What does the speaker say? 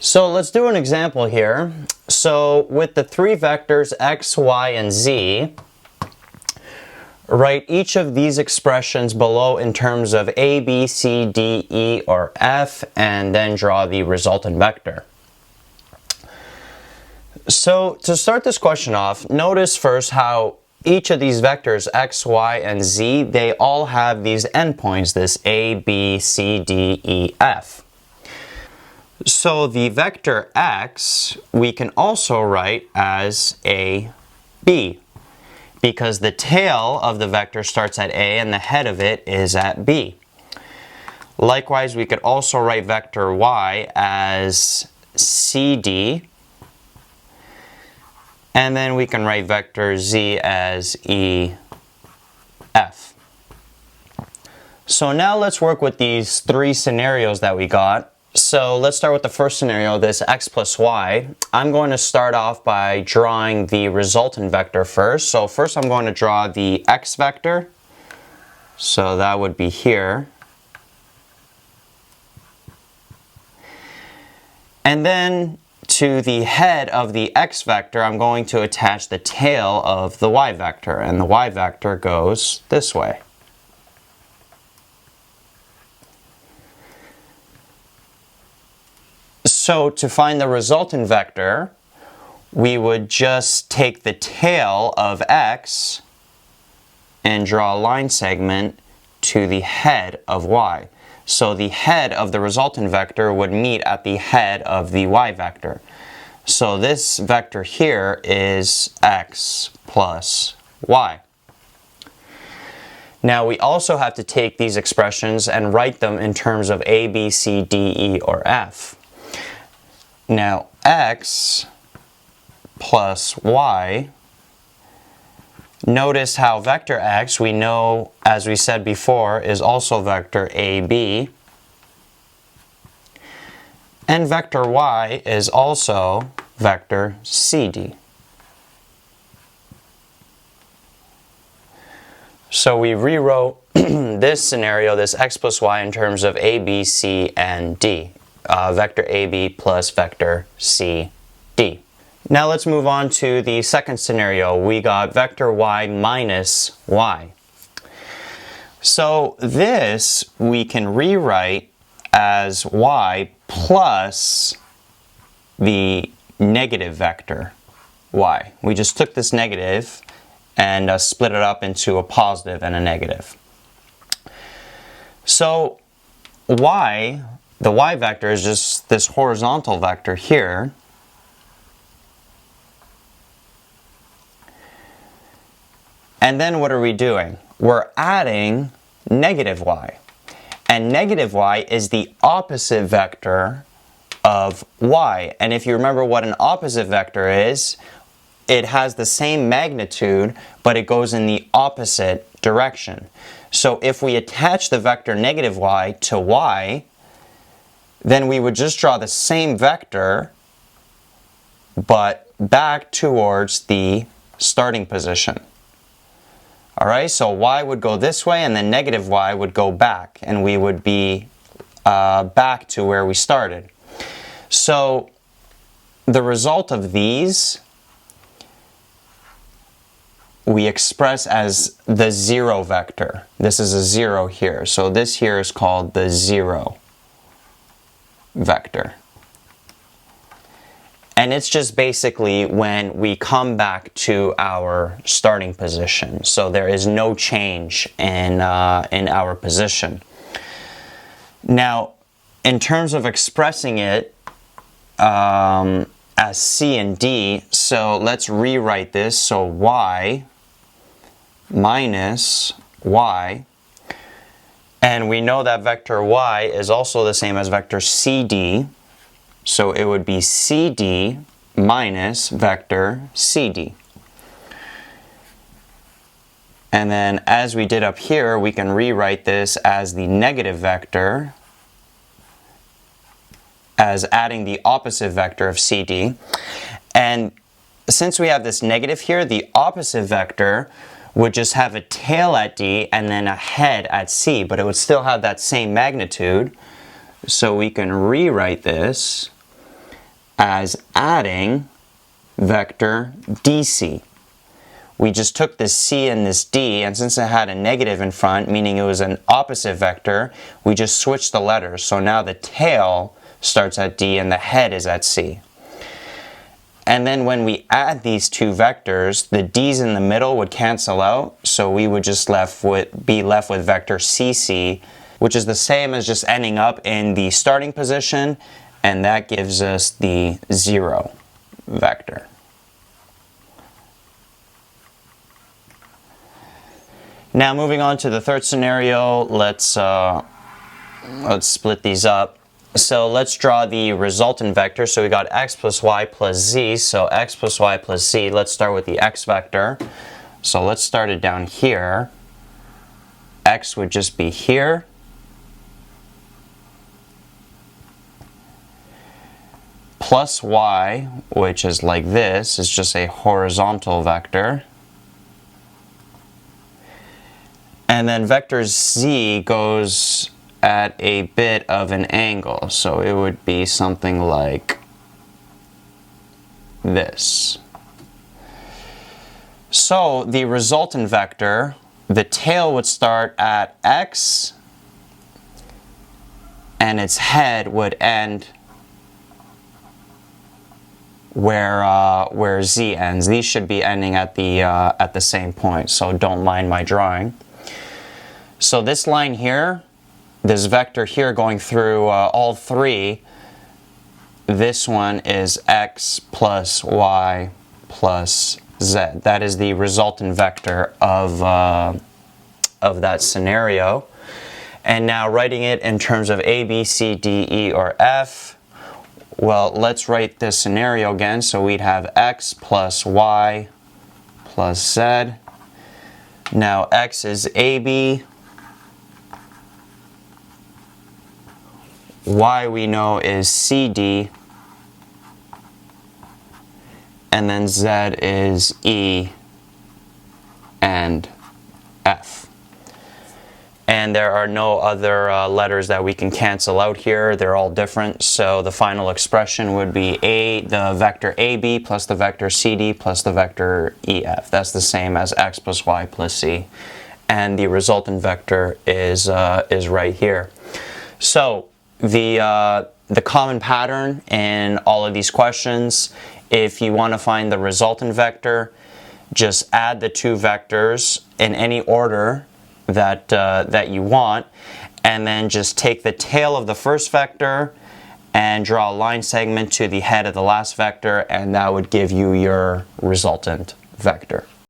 So let's do an example here. So with the three vectors x, y, and z, write each of these expressions below in terms of a, b, c, d, e, or f, and then draw the resultant vector. So to start this question off, notice first how each of these vectors, x, y, and z, they all have these endpoints, this a, b, c, d, e, f. So the vector x, we can also write as a, b, because the tail of the vector starts at a and the head of it is at b. Likewise, we could also write vector y as cd, and then we can write vector z as ef. So now let's work with these three scenarios that we got. So let's start with the first scenario, this x plus y. I'm going to start off by drawing the resultant vector first. So first I'm going to draw the x vector. So that would be here. And then to the head of the x vector, I'm going to attach the tail of the y vector. And the y vector goes this way. So to find the resultant vector, we would just take the tail of x and draw a line segment to the head of y. So the head of the resultant vector would meet at the head of the y vector. So this vector here is x plus y. Now we also have to take these expressions and write them in terms of a, b, c, d, e, or f. Now x plus y, notice how vector x, we know, as we said before, is also vector ab, and vector y is also vector cd. So we rewrote this scenario, this x plus y, in terms of a, b, c, and d. Vector AB plus vector CD. Now let's move on to the second scenario. We got vector y minus y. So this we can rewrite as y plus the negative vector y. We just took this negative and split it up into a positive and a negative. So y, the y vector, is just this horizontal vector here. And then what are we doing? We're adding negative y. And negative y is the opposite vector of y. And if you remember what an opposite vector is, it has the same magnitude, but it goes in the opposite direction. So if we attach the vector negative y to y, then we would just draw the same vector, but back towards the starting position. Alright, so y would go this way, and then negative y would go back, and we would be back to where we started. So the result of these we express as the zero vector. This is a 0 here, so this here is called the 0 vector. And it's just basically when we come back to our starting position. So there is no change in our position. Now, in terms of expressing it as C and D, so let's rewrite this. So y minus y. And we know that vector y is also the same as vector cd. So it would be cd minus vector cd. And then as we did up here, we can rewrite this as the negative vector as adding the opposite vector of cd. And since we have this negative here, the opposite vector would just have a tail at D and then a head at C, but it would still have that same magnitude. So we can rewrite this as adding vector DC. We just took this C and this D, and since it had a negative in front, meaning it was an opposite vector, we just switched the letters. So now the tail starts at D and the head is at C. And then when we add these two vectors, the D's in the middle would cancel out, so we would just be left with vector CC, which is the same as just ending up in the starting position, and that gives us the 0 vector. Now moving on to the third scenario, let's split these up. So let's draw the resultant vector. So we got x plus y plus z. So x plus y plus z. Let's start with the x vector. So let's start it down here. X would just be here. Plus y, which is like this, is just a horizontal vector. And then vector z goes at a bit of an angle, so it would be something like this. So the resultant vector, the tail would start at x and its head would end where z ends. These should be ending at the same point, so don't mind my drawing. So this line here, this vector here going through all three, this one is x plus y plus z. That is the resultant vector of that scenario. And now writing it in terms of a, b, c, d, e, or f, well, let's write this scenario again. So we'd have x plus y plus z. Now x is ab. Y we know is CD, and then Z is E and F. And there are no other letters that we can cancel out here. They're all different, so the final expression would be the vector AB plus the vector CD plus the vector EF. That's the same as x plus y plus c. And the resultant vector is right here. So the common pattern in all of these questions, if you want to find the resultant vector, just add the two vectors in any order that you want, and then just take the tail of the first vector and draw a line segment to the head of the last vector, and that would give you your resultant vector.